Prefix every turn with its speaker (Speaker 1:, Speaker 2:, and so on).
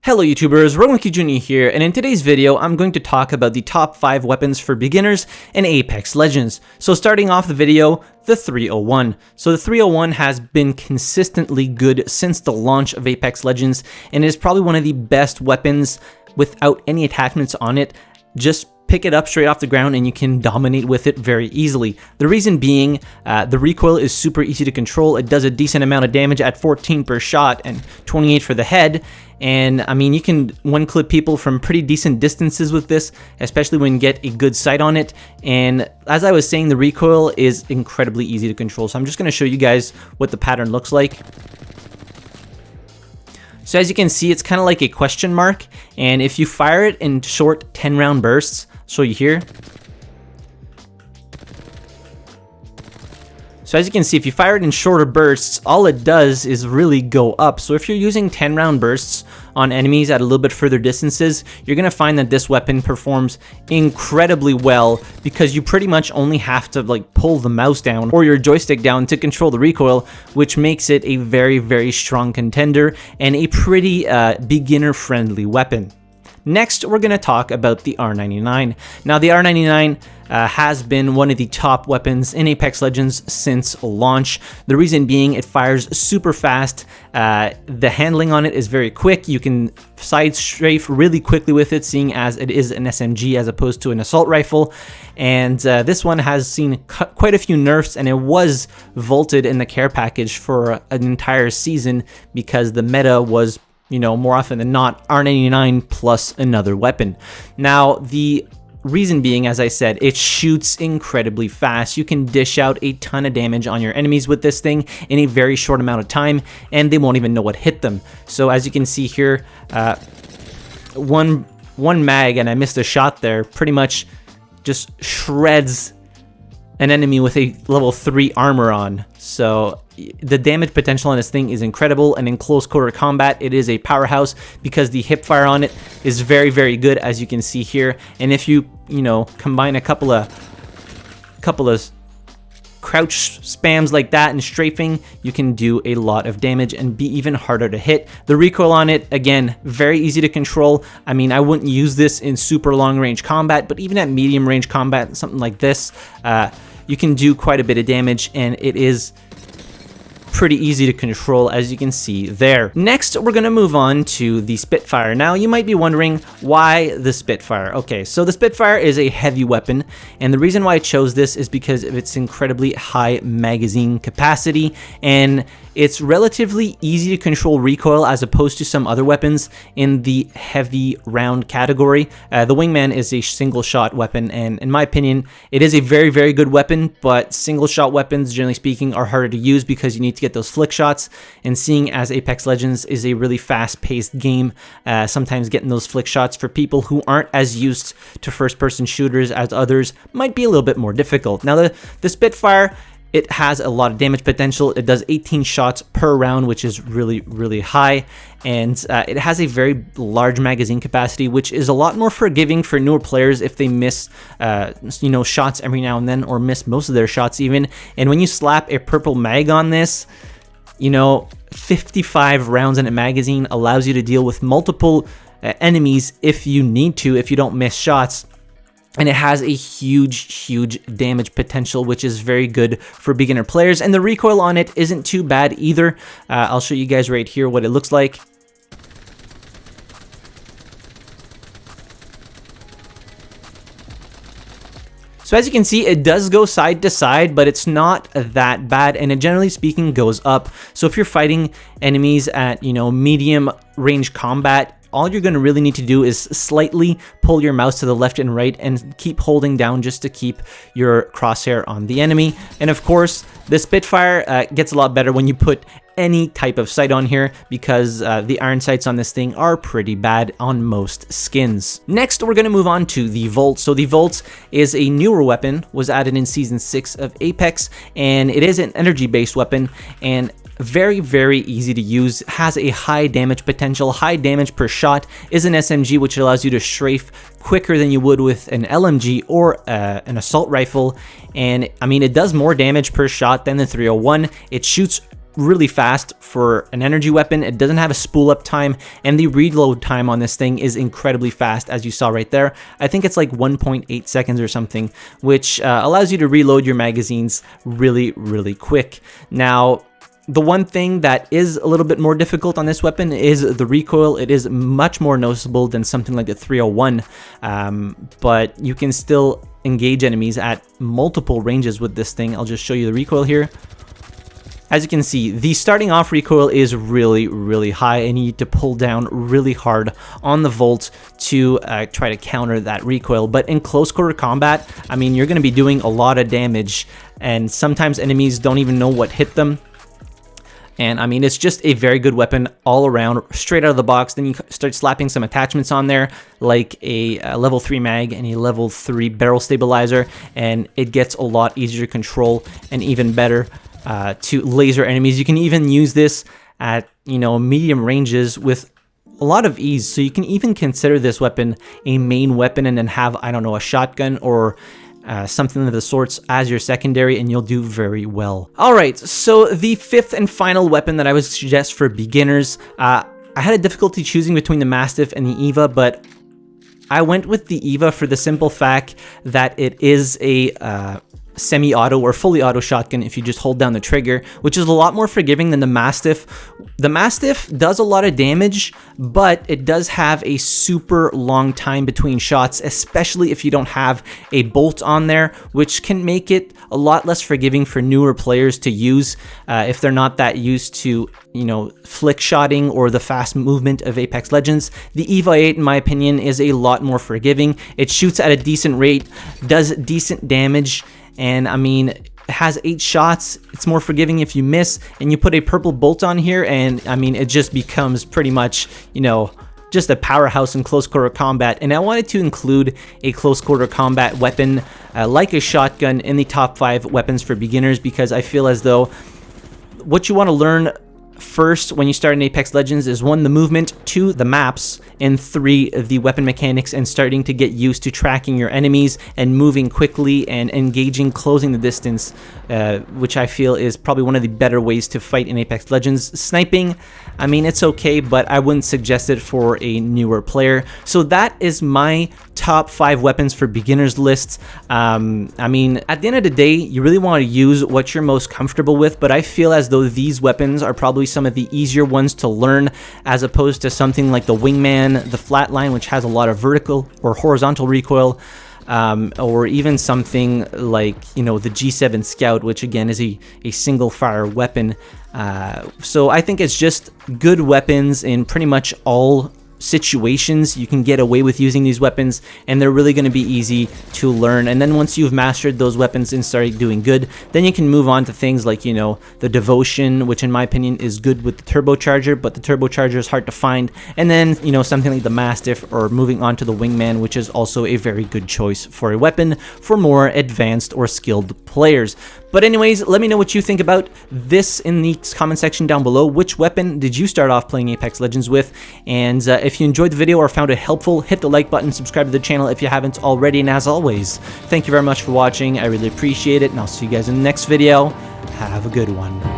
Speaker 1: Hello YouTubers, RogueMonkeyJr here, and in today's video I'm going to talk about the top 5 weapons for beginners in Apex Legends. So starting off the video, the 301. So the 301 has been consistently good since the launch of Apex Legends and is probably one of the best weapons without any attachments on it. Just pick it up straight off the ground and you can dominate with it very easily. The reason being, the recoil is super easy to control. It does a decent amount of damage at 14 per shot and 28 for the head. And I mean, you can one-clip people from pretty decent distances with this, especially when you get a good sight on it. And as I was saying, the recoil is incredibly easy to control. So I'm just going to show you guys what the pattern looks like. So as you can see, it's kind of like a question mark. And if you fire it in short 10-round bursts, show you here. So as you can see, if you fire it in shorter bursts, all it does is really go up. So if you're using 10-round bursts on enemies at a little bit further distances, you're going to find that this weapon performs incredibly well because you pretty much only have to like pull the mouse down or your joystick down to control the recoil, which makes it a very, very strong contender and a pretty beginner-friendly weapon. Next, we're going to talk about the R-99. Now, the R-99 has been one of the top weapons in Apex Legends since launch. The reason being, it fires super fast. The handling on it is very quick. You can side strafe really quickly with it, seeing as it is an SMG as opposed to an assault rifle. And this one has seen quite a few nerfs, and it was vaulted in the care package for an entire season because the meta was, you know, more often than not, R-99 plus another weapon. Now, the reason being, as I said, it shoots incredibly fast. You can dish out a ton of damage on your enemies with this thing in a very short amount of time, and they won't even know what hit them. So as you can see here, one mag, and I missed a shot there, pretty much just shreds an enemy with a level 3 armor on. So the damage potential on this thing is incredible, and in close quarter combat it is a powerhouse because the hip fire on it is very, very good, as you can see here. And if you combine a couple of crouch spams like that and strafing, you can do a lot of damage and be even harder to hit. The recoil on it, again, very easy to control. I mean, I wouldn't use this in super long range combat, but even at medium range combat, something like this, you can do quite a bit of damage, and it is pretty easy to control, as you can see there. Next, we're going to move on to the Spitfire. Now, you might be wondering, why the Spitfire? Okay, so the Spitfire is a heavy weapon, and the reason why I chose this is because of its incredibly high magazine capacity, and it's relatively easy to control recoil as opposed to some other weapons in the heavy round category. The Wingman is a single shot weapon, and in my opinion, it is a very, very good weapon, but single shot weapons, generally speaking, are harder to use because you need to get those flick shots, and seeing as Apex Legends is a really fast-paced game, sometimes getting those flick shots for people who aren't as used to first-person shooters as others might be a little bit more difficult. Now, the Spitfire, it has a lot of damage potential. It does 18 shots per round, which is really, really high. And it has a very large magazine capacity, which is a lot more forgiving for newer players if they miss, shots every now and then, or miss most of their shots even. And when you slap a purple mag on this, 55 rounds in a magazine allows you to deal with multiple enemies if you need to, if you don't miss shots. And it has a huge, huge damage potential, which is very good for beginner players. And the recoil on it isn't too bad either. I'll show you guys right here what it looks like. So as you can see, it does go side to side, but it's not that bad, and it generally speaking goes up. So if you're fighting enemies at, medium range combat, all you're going to really need to do is slightly pull your mouse to the left and right and keep holding down just to keep your crosshair on the enemy. And of course, the Spitfire gets a lot better when you put any type of sight on here, because the iron sights on this thing are pretty bad on most skins. Next, we're going to move on to the Volt. So the Volt is a newer weapon, was added in Season 6 of Apex, and it is an energy-based weapon, and very, very easy to use, has a high damage potential, high damage per shot, is an SMG, which allows you to strafe quicker than you would with an LMG or an assault rifle. And I mean, it does more damage per shot than the 301. It shoots really fast for an energy weapon. It doesn't have a spool up time, and the reload time on this thing is incredibly fast, as you saw right there. I think it's like 1.8 seconds or something, which allows you to reload your magazines really, really quick. Now, the one thing that is a little bit more difficult on this weapon is the recoil. It is much more noticeable than something like the 301, but you can still engage enemies at multiple ranges with this thing. I'll just show you the recoil here. As you can see, the starting off recoil is really, really high, and you need to pull down really hard on the Volt to try to counter that recoil. But in close quarter combat, I mean, you're going to be doing a lot of damage, and sometimes enemies don't even know what hit them. And I mean, it's just a very good weapon all around, straight out of the box. Then you start slapping some attachments on there, like a level 3 mag and a level 3 barrel stabilizer, and it gets a lot easier to control and even better to laser enemies. You can even use this at, you know, medium ranges with a lot of ease. So you can even consider this weapon a main weapon and then have, I don't know, a shotgun or something of the sorts as your secondary, and you'll do very well. Alright, so the fifth and final weapon that I would suggest for beginners, I had a difficulty choosing between the Mastiff and the Eva, but I went with the Eva for the simple fact that it is a semi-auto or fully auto shotgun if you just hold down the trigger, which is a lot more forgiving than the Mastiff. The Mastiff does a lot of damage, but it does have a super long time between shots, especially if you don't have a bolt on there, which can make it a lot less forgiving for newer players to use if they're not that used to, you know, flick shotting or the fast movement of Apex Legends. The Eva 8, in my opinion, is a lot more forgiving. It shoots at a decent rate, does decent damage, and I mean, it has 8 shots. It's more forgiving if you miss, and you put a purple bolt on here, and I mean, it just becomes pretty much, you know, just a powerhouse in close quarter combat. And I wanted to include a close quarter combat weapon like a shotgun in the top 5 weapons for beginners, because I feel as though what you want to learn first when you start in Apex Legends is 1, the movement, 2, the maps, and 3, the weapon mechanics, and starting to get used to tracking your enemies and moving quickly and engaging, closing the distance, which I feel is probably one of the better ways to fight in Apex Legends. Sniping, I mean, it's okay, but I wouldn't suggest it for a newer player. So that is my top 5 weapons for beginners list. I mean, at the end of the day, you really want to use what you're most comfortable with, but I feel as though these weapons are probably some of the easier ones to learn, as opposed to something like the Wingman, the Flatline, which has a lot of vertical or horizontal recoil, or even something like, you know, the G7 Scout, which again is a single fire weapon. So I think it's just good weapons in pretty much all situations. You can get away with using these weapons, and they're really going to be easy to learn. And then once you've mastered those weapons and started doing good, then you can move on to things like, you know, the Devotion, which in my opinion is good with the turbocharger, but the turbocharger is hard to find. And then, you know, something like the Mastiff, or moving on to the Wingman, which is also a very good choice for a weapon for more advanced or skilled players. But anyways, let me know what you think about this in the comment section down below. Which weapon did you start off playing Apex Legends with? And if you enjoyed the video or found it helpful, hit the like button, subscribe to the channel if you haven't already, and as always, thank you very much for watching. I really appreciate it, and I'll see you guys in the next video. Have a good one.